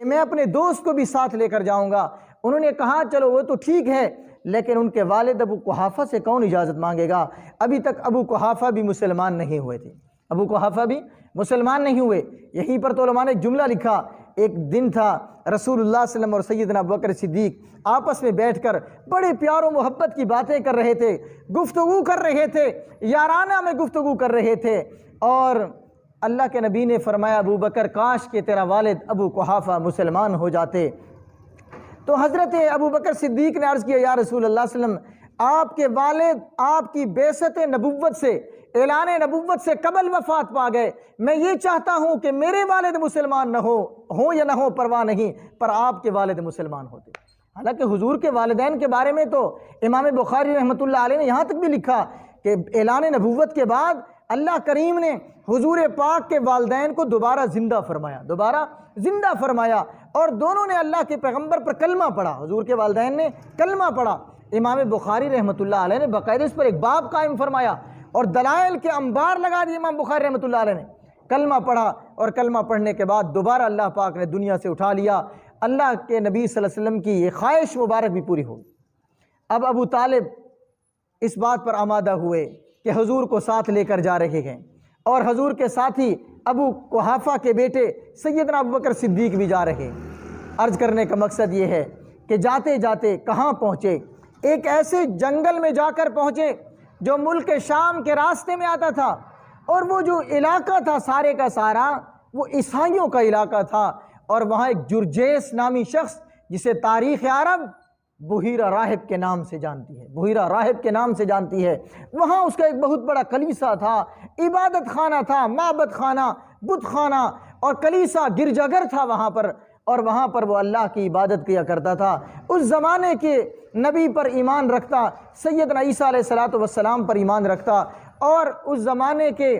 मैं अपने दोस्त को भी साथ लेकर जाऊंगा। उन्होंने कहा चलो वो तो ठीक है, लेकिन उनके वालिद अबू कुहाफा से कौन इजाज़त मांगेगा? अभी तक अबू कुहाफा भी मुसलमान नहीं हुए थे, अबू कुहाफा भी मुसलमान नहीं हुए। यहीं पर तो उलमा ने जुमला लिखा, एक दिन था रसूलुल्लाह सल्लल्लाहु अलैहि वसल्लम और सैयदना अबू बकर सिद्दीक आपस में बैठकर बड़े प्यार और मोहब्बत की बातें कर रहे थे, गुफ्तगू कर रहे थे, याराना में गुफ्तगू कर रहे थे। और अल्लाह के नबी ने फरमाया, अबू बकर काश के तेरा वालिद अबू कुहाफा मुसलमान हो जाते। तो हज़रत अबू बकर सिद्दीक ने अर्ज़ किया, या रसूलुल्लाह सल्लल्लाहु अलैहि वसल्लम आपके वालिद आपकी बेसत नबुव्वत से, ऐलान नबुव्वत से कबल वफ़ात पा गए। मैं ये चाहता हूँ कि मेरे वालिद मुसलमान न हो या ना हो परवाह नहीं, पर आपके वालिद मुसलमान होते। हालांकि हुजूर के वालिदैन के बारे में तो इमाम बुखारी रहमतुल्लाह अलैह ने यहाँ तक भी लिखा कि ऐलान नबुव्वत के बाद अल्लाह करीम ने हुजूर पाक के वालिदैन को दोबारा ज़िंदा फरमाया और दोनों ने अल्लाह के पैगंबर पर कलमा पढ़ा। हुजूर के वालिदैन ने कलमा पढ़ा। इमाम बुखारी रहमतुल्लाह अलैह ने बाकायदा इस पर एक बाब कायम फरमाया और दलाइल के अंबार लगा दिए। इमाम बुखारी रहमतुल्लाह अलैह ने कलमा पढ़ा और कलमा पढ़ने के बाद दोबारा अल्लाह पाक ने दुनिया से उठा लिया। अल्लाह के नबी सल्लल्लाहु अलैहि वसल्लम की ये ख्वाहिश मुबारक भी पूरी हो। अब अबू तालिब इस बात पर आमादा हुए कि हुजूर को साथ लेकर जा रहे हैं और हुजूर के साथी अबू कुहाफा के बेटे सैयदना अबू बकर सिद्दीक भी जा रहे। अर्ज़ करने का मकसद ये है कि जाते जाते कहाँ पहुँचे? एक ऐसे जंगल में जाकर पहुँचे जो मुल्क शाम के रास्ते में आता था, और वो जो इलाका था सारे का सारा वो ईसाइयों का इलाका था। और वहाँ एक जुरजेस नामी शख्स जिसे तारीख़ अरब बुहीरा राहिब के नाम से जानती है, बुहीरा राहिब के नाम से जानती है, वहाँ उसका एक बहुत बड़ा कलीसा था, इबादत खाना था, माबद खाना, बुत खाना और कलीसा गिरजाघर था वहाँ पर। और वहाँ पर वो अल्लाह की इबादत किया करता था। उस ज़माने के नबी पर ईमान रखता, सैयदना ईसा अलैहिस्सलातु वस्सलाम पर ईमान रखता और उस ज़माने के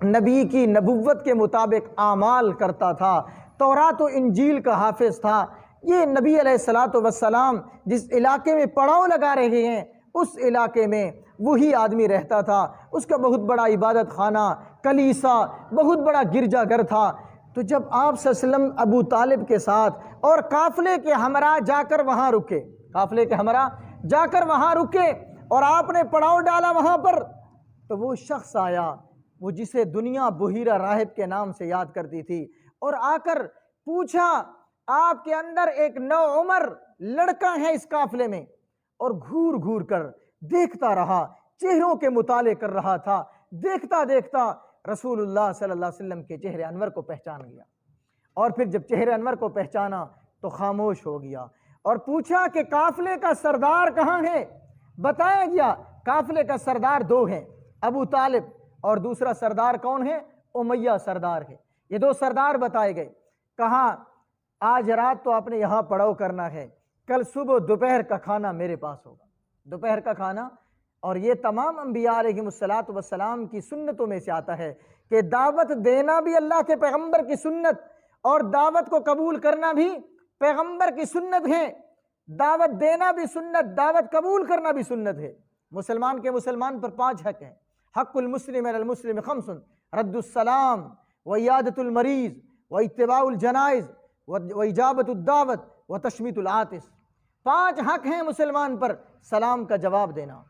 नबी की नबुव्वत के मुताबिक आमाल करता था। तौरात व इंजील का हाफिज़ था। ये नबी अलैहिस्सलातु वस्सलाम जिस इलाके में पड़ाव लगा रहे हैं उस इलाके में वही आदमी रहता था। उसका बहुत बड़ा इबादत खाना, कलीसा, बहुत बड़ा गिरजाघर था। तो जब आप सल्लल्लाहु अलैहि वसल्लम अबू तालिब के साथ और काफ़िले के हमरा जाकर वहाँ रुके, काफ़िले के हमरा जाकर वहाँ रुके और आपने पड़ाव डाला वहाँ पर, तो वो शख्स आया, वो जिसे दुनिया बुहीरा राहिब के नाम से याद करती थी, और आकर पूछा, आपके अंदर एक नौउमर लड़का है इस काफ़िले में? और घूर घूर कर देखता रहा, चेहरों के मुताले कर रहा था। देखता देखता रसूलुल्लाह सल्लल्लाहु अलैहि वसल्लम के चेहरे अनवर को पहचान गया, और फिर जब चेहरे अनवर को पहचाना तो खामोश हो गया और पूछा कि काफ़िले का सरदार कहाँ है? बताया गया काफ़िले का सरदार दो हैं, अबू तालिब और दूसरा सरदार कौन है? उमैया सरदार है। ये दो सरदार बताए गए। कहा आज रात तो आपने यहाँ पड़ाव करना है, कल सुबह दोपहर का खाना मेरे पास होगा, दोपहर का खाना। और ये तमाम अंबिया अलैहिमुस्सलातु वस्सलाम की सुन्नतों में से आता है कि दावत देना भी अल्लाह के पैगंबर की सुन्नत और दावत को कबूल करना भी पैगंबर की सुन्नत है। दावत देना भी सुन्नत, दावत कबूल करना भी सुन्नत है। मुसलमान के मुसलमान पर 5 हक हैं। हक़्क़ुल मुस्लिम अलल मुस्लिम खम्सुन, रद्दुस्सलाम व इयादतुल मरीज़ व इत्तिबाउल जनाइज़ व इजाबतुद दावत व तशमीतुल आतिस। 5 हक हैं मुसलमान पर। सलाम का जवाब देना,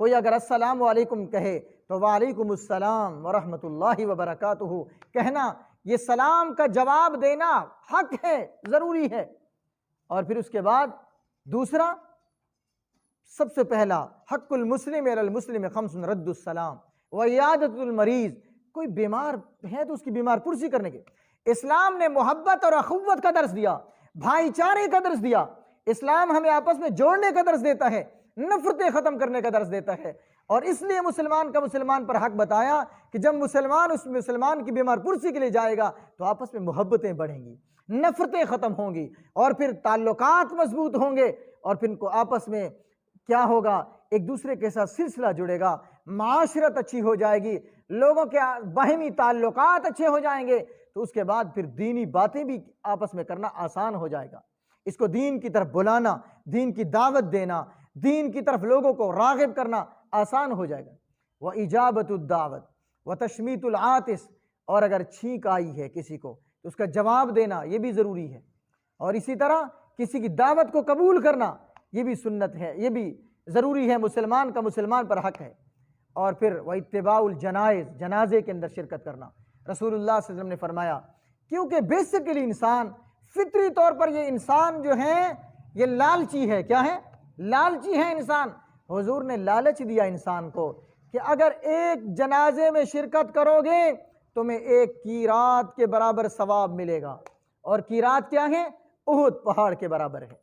कोई अगर अस्सलाम वालेकुम कहे तो वालेकुमुस्सलाम व रहमतुल्लाहि व बरकातुहू कहना, ये सलाम का जवाब देना हक है, ज़रूरी है। और फिर उसके बाद दूसरा, सबसे पहला हक़्क़ुल मुस्लिम अलल मुस्लिम खम्सुन रद्दुस्सलाम व इयादतुल मरीज़। कोई बीमार है तो उसकी बीमार पुरसी करने के। इस्लाम ने मोहब्बत और अखुव्वत का दर्स दिया, भाईचारे का दर्स दिया। इस्लाम हमें आपस में जोड़ने का दर्स देता है, नफरतें ख़त्म करने का दर्स देता है। और इसलिए मुसलमान का मुसलमान पर हक बताया कि जब मुसलमान उस मुसलमान की बीमार पुरसी के लिए जाएगा तो आपस में मोहब्बतें बढ़ेंगी, नफरतें ख़त्म होंगी और फिर ताल्लुकात मजबूत होंगे। और फिर इनको आपस में क्या होगा, एक दूसरे के साथ सिलसिला जुड़ेगा, माशरत अच्छी हो जाएगी, लोगों के बाहमी ताल्लुकात अच्छे हो जाएंगे। तो उसके बाद फिर दीनी बातें भी आपस में करना आसान हो जाएगा। इसको दीन की तरफ बुलाना, दीन की दावत देना, दीन की तरफ लोगों को राग़िब करना आसान हो जाएगा। व इजाबतुद दावत व तशमीतुल आतिस, और अगर छींक आई है किसी को तो उसका जवाब देना ये भी ज़रूरी है। और इसी तरह किसी की दावत को कबूल करना ये भी सुन्नत है, ये भी ज़रूरी है, मुसलमान का मुसलमान पर हक है। और फिर व इत्तिबाउल जनाइज़, जनाजे के अंदर शिरकत करना। रसूलुल्लाह सल्लल्लाहु अलैहि वसल्लम ने फरमाया, क्योंकि बेसिकली इंसान, फितरी तौर पर ये इंसान जो है ये लालची है। क्या है? लालची है इंसान। हुजूर ने लालच दिया इंसान को कि अगर एक जनाजे में शिरकत करोगे तुम्हें एक कीरात के बराबर सवाब मिलेगा। और कीरात क्या है? उहुद पहाड़ के बराबर है।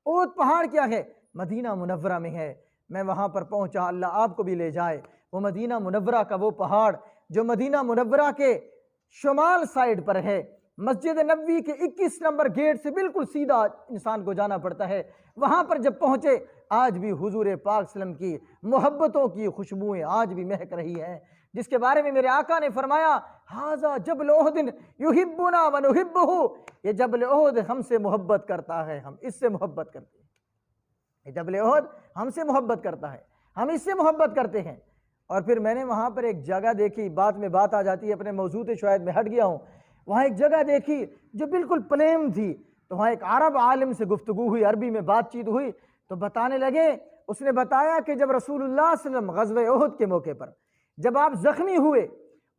उहुद पहाड़ क्या है? मदीना मुनव्वरा में है। मैं वहाँ पर पहुँचा, अल्लाह आपको भी ले जाए। वो मदीना मुनव्वरा का वो पहाड़ जो मदीना मुनव्वरा के शुमाल साइड पर है, मस्जिद नबवी के 21 नंबर गेट से बिल्कुल सीधा इंसान को जाना पड़ता है। वहाँ पर जब पहुँचे, आज भी हुजूर पाक सल्लम की मोहब्बतों की खुशबुएँ आज भी महक रही हैं, जिसके बारे में मेरे आका ने फरमाया, हाजा जबल उहद युहिब्बुना व नुहिब्बुहु, ये जबल उहद हमसे मोहब्बत करता है, हम इससे मोहब्बत करते हैं। ये जबल उहद हमसे मोहब्बत करता है, हम इससे मोहब्बत करते हैं। और फिर मैंने वहाँ पर एक जगह देखी, बात में बात आ जाती है, अपने मौजूद से शायद मैं हट गया हूँ। वहाँ एक जगह देखी जो बिल्कुल प्लेन थी, तो वहाँ एक अरब आलिम से गुफ्तगू हुई, अरबी में बातचीत हुई, तो बताने लगे, उसने बताया कि जब रसूलुल्लाह सल्लल्लाहु अलैहि वसल्लम ग़ज़वे उहुद के मौके पर जब आप ज़ख्मी हुए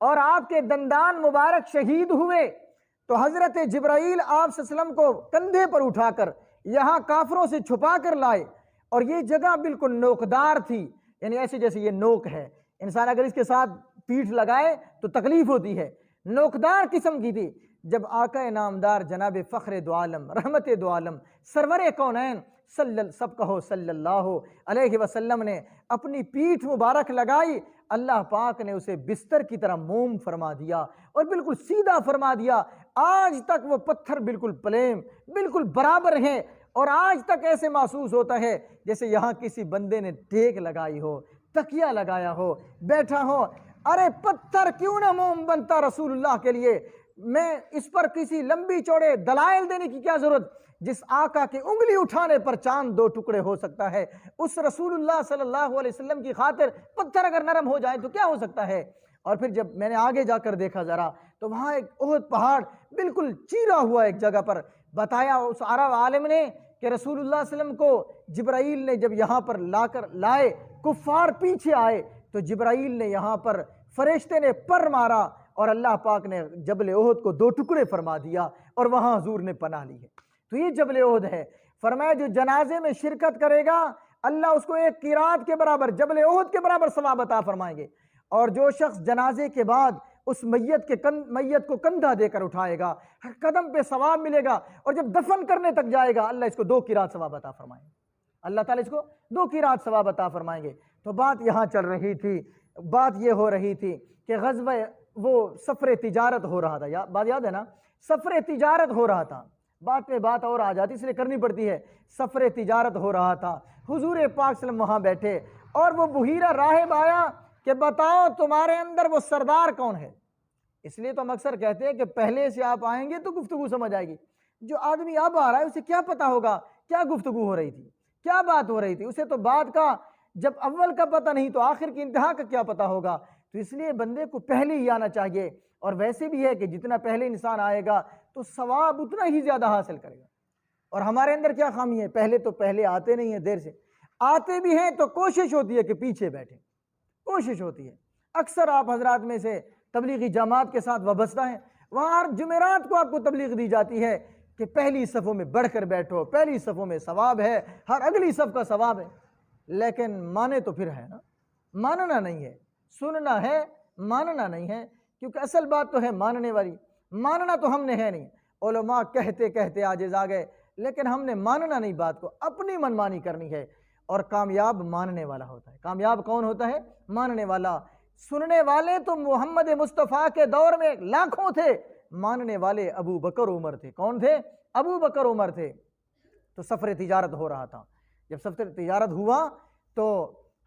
और आपके दंदान मुबारक शहीद हुए, तो हज़रत जिब्राईल आप सल्लम को कंधे पर उठाकर यहाँ काफरों से छुपा कर लाए। और ये जगह बिल्कुल नोकदार थी, यानी ऐसे जैसे ये नोक है, इंसान अगर इसके साथ पीठ लगाए तो तकलीफ होती है, नोकदार किस्म की थी। जब आका नामदार जनाब फ़ख्र दो आलम, रहमत दो आलम, सरवर कौनैन सब कहो सल्लल्लाहु अलैहि वसल्लम ने अपनी पीठ मुबारक लगाई, अल्लाह पाक ने उसे बिस्तर की तरह मोम फरमा दिया और बिल्कुल सीधा फरमा दिया। आज तक वो पत्थर बिल्कुल प्लेन, बिल्कुल बराबर हैं। और आज तक ऐसे महसूस होता है जैसे यहाँ किसी बंदे ने टेक लगाई हो, तकिया लगाया हो, बैठा हो। अरे पत्थर क्यों ना मोम बनता रसूलुल्लाह के लिए। मैं इस पर किसी लंबी चौड़े दलाइल देने की क्या जरूरत, जिस आका के उंगली उठाने पर चांद दो टुकड़े हो सकता है, उस रसूलुल्लाह सल्लल्लाहु अलैहि वसल्लम की खातिर पत्थर अगर नरम हो जाए तो क्या हो सकता है। और फिर जब मैंने आगे जाकर देखा जरा, तो वहाँ एक उहुद पहाड़ बिल्कुल चीरा हुआ एक जगह पर। बताया उस अरब आलिम ने कि रसूलुल्लाह सल्लल्लाहु अलैहि वसल्लम को जिब्राईल ने जब यहाँ पर लाए, कुफ्फार पीछे आए, तो जिब्राईल ने यहाँ पर फरिश्ते ने पर मारा और अल्लाह पाक ने जबल उहुद को दो टुकड़े फरमा दिया और वहाँ हुजूर ने पनाह ली है। तो ये जबल उहुद है। फरमाया जो जनाजे में शिरकत करेगा अल्लाह उसको एक किरात के बराबर, जबल उहुद के बराबर सवाब अता फरमाएंगे। और जो शख्स जनाजे के बाद उस मैयत को कंधा देकर उठाएगा, हर कदम पे सवाब मिलेगा। और जब दफन करने तक जाएगा अल्लाह इसको 2 किरात सवाब अता फरमाएंगे, अल्लाह ताला इसको 2 किरात सवाब अता फरमाएंगे। तो बात यहाँ चल रही थी, बात ये हो रही थी कि ग़ज़वा वो सफ़र तिजारत हो रहा था, बात याद है ना, सफ़र तिजारत हो रहा था। बात में बात और आ जाती इसलिए करनी पड़ती है। सफ़र तिजारत हो रहा था, हुजूर पाक सल्लम वहाँ बैठे और वो बुहीरा राहिब आया कि बताओ तुम्हारे अंदर वो सरदार कौन है। इसलिए तो हम अक्सर कहते हैं कि पहले से आप आएंगे तो गुफ्तगू समझ आएगी। जो आदमी अब आ रहा है उसे क्या पता होगा क्या गुफ्तगू हो रही थी, क्या बात हो रही थी। उसे तो बात का जब अव्वल का पता नहीं तो आखिर की इंतहा का क्या पता होगा। तो इसलिए बंदे को पहले ही आना चाहिए। और वैसे भी है कि जितना पहले इंसान आएगा तो सवाब उतना ही ज़्यादा हासिल करेगा। और हमारे अंदर क्या खामी है, पहले आते नहीं है, देर से आते भी हैं तो कोशिश होती है कि पीछे बैठे, कोशिश होती है। अक्सर आप हजरात में से तबलीगी जमात के साथ वाबस्ता हैं, वहाँ हर जुमेरात को आपको तबलीग दी जाती है कि पहली सफ़ों में बढ़कर बैठो, पहली सफ़ों में सवाब है, हर अगली सफ़ का सवाब है। लेकिन माने तो फिर है ना, मानना नहीं है, सुनना है, मानना नहीं है। क्योंकि असल बात तो है मानने वाली, मानना तो हमने है नहीं। उलमा कहते कहते आजिज़ आ गए, लेकिन हमने मानना नहीं, बात को अपनी मनमानी करनी है। और कामयाब मानने वाला होता है। कामयाब कौन होता है? मानने वाला। सुनने वाले तो मोहम्मद मुस्तफ़ा के दौर में लाखों थे, मानने वाले अबू बकर उमर थे। कौन थे? अबू बकर उमर थे। तो सफ़र तिजारत हो रहा था। जब सफ़र तिजारत हुआ तो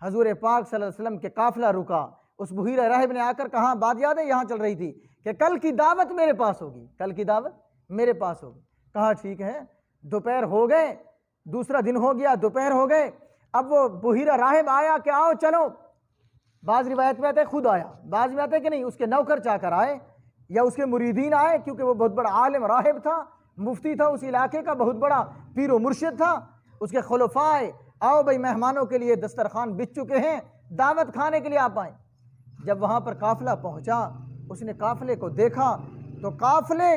हजूर पाक सल्लल्लाहु अलैहि वसल्लम के काफ़िला रुका। उस बुहीरा राहिब ने आकर कहा, बात याद है यहाँ चल रही थी कि कल की दावत मेरे पास होगी, कल की दावत मेरे पास होगी। कहा ठीक है। दोपहर हो गए, दूसरा दिन हो गया, दोपहर हो गए। अब वो बुहीरा राहिब आया कि आओ चलो। बाज़ रिवायत में आता है खुद आया, बाज़ में आता है कि नहीं उसके नौकर चाकर आए या उसके मुरीदीन आए, क्योंकि वो बहुत बड़ा आलिम राहिब था। मुफ्ती था उस इलाके का, बहुत बड़ा पीर व मुर्शिद था। उसके खुलफाए, आओ भाई मेहमानों के लिए दस्तरखान बिछ चुके हैं, दावत खाने के लिए आप आए। जब वहाँ पर काफिला पहुँचा, उसने काफिले को देखा तो काफिले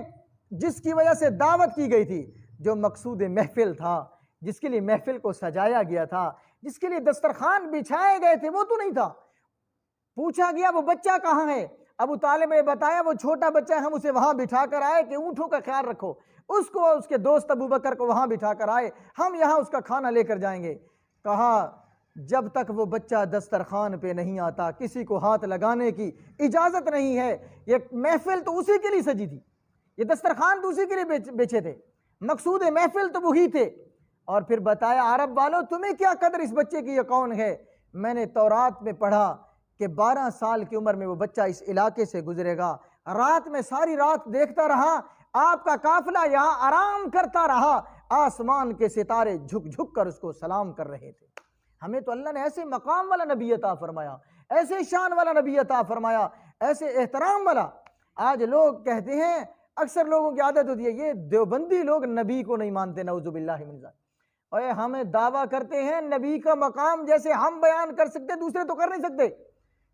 जिसकी वजह से दावत की गई थी, जो मकसूद महफिल था, जिसके लिए महफिल को सजाया गया था, जिसके लिए दस्तरखान बिछाए गए थे, वो तो नहीं था। पूछा गया वो बच्चा कहाँ है? अबू तालिब ने बताया वो छोटा बच्चा है, हम उसे वहां बिठा कर आए कि ऊँटों का ख्याल रखो। उसको और उसके दोस्त अबू बकर को वहां बिठा कर आए, हम यहाँ उसका खाना लेकर जाएंगे। कहा जब तक वो बच्चा दस्तरखान पे नहीं आता, किसी को हाथ लगाने की इजाजत नहीं है। ये महफिल तो उसी के लिए सजी थी, ये दस्तरखान तो उसी के लिए बेचे थे, मकसूद महफिल तो वही थे। और फिर बताया अरब वालों तुम्हें क्या कदर इस बच्चे की, ये कौन है? मैंने तौरात में पढ़ा कि 12 साल की उम्र में वो बच्चा इस इलाके से गुजरेगा। रात में सारी रात देखता रहा, आपका काफिला यहाँ आराम करता रहा, आसमान के सितारे झुक झुक कर उसको सलाम कर रहे थे। हमें तो अल्लाह ने ऐसे मकाम वाला नबी अता फरमाया, ऐसे शान वाला नबी अता फरमाया, ऐसे एहतराम वाला। आज लोग कहते हैं, अक्सर लोगों की आदत होती है, ये देवबंदी लोग नबी को नहीं मानते, नऊजुबिल्लाहि मिन ज़ालिक। और हमें दावा करते हैं नबी का मकाम जैसे हम बयान कर सकते, दूसरे तो कर नहीं सकते।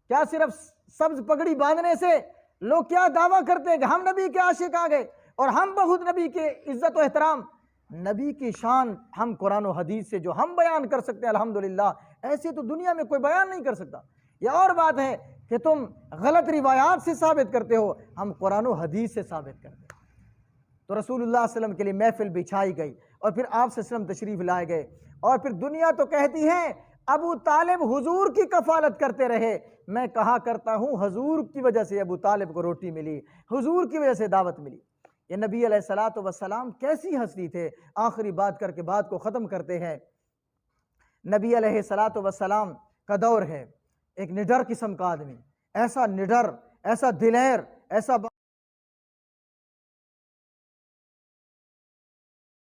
क्या सिर्फ सब्ज पगड़ी बांधने से लोग क्या दावा करते हैं कि हम नबी के आशिक आ गए और हम बहुत नबी के इज्जत और एहतराम, नबी की शान हम कुरान और हदीस से जो हम बयान कर सकते हैं अल्हम्दुलिल्लाह, ऐसे तो दुनिया में कोई बयान नहीं कर सकता। यह और बात है कि तुम गलत रिवायात से साबित करते हो, हम कुरान और हदीस से साबित करते हैं। तो रसूलुल्लाह सल्लल्लाहु अलैहि वसल्लम के लिए महफिल बिछाई गई और फिर आप सल्लम तशरीफ लाए गए। और फिर दुनिया तो कहती है अबू तालिब हुजूर की कफालत करते रहे। मैं कहा करता हूँ हुजूर की वजह से अबू तालिब को रोटी मिली, हुजूर की वजह से दावत मिली। ये नबी अलैहिस्सलातु वस्सलाम कैसी हस्ती थे। आखिरी बात करके बात को ख़त्म करते हैं। नबी अलैहिस्सलातु वस्सलाम का दौर है, एक निडर किस्म का आदमी, ऐसा निडर, ऐसा दिलेर, ऐसा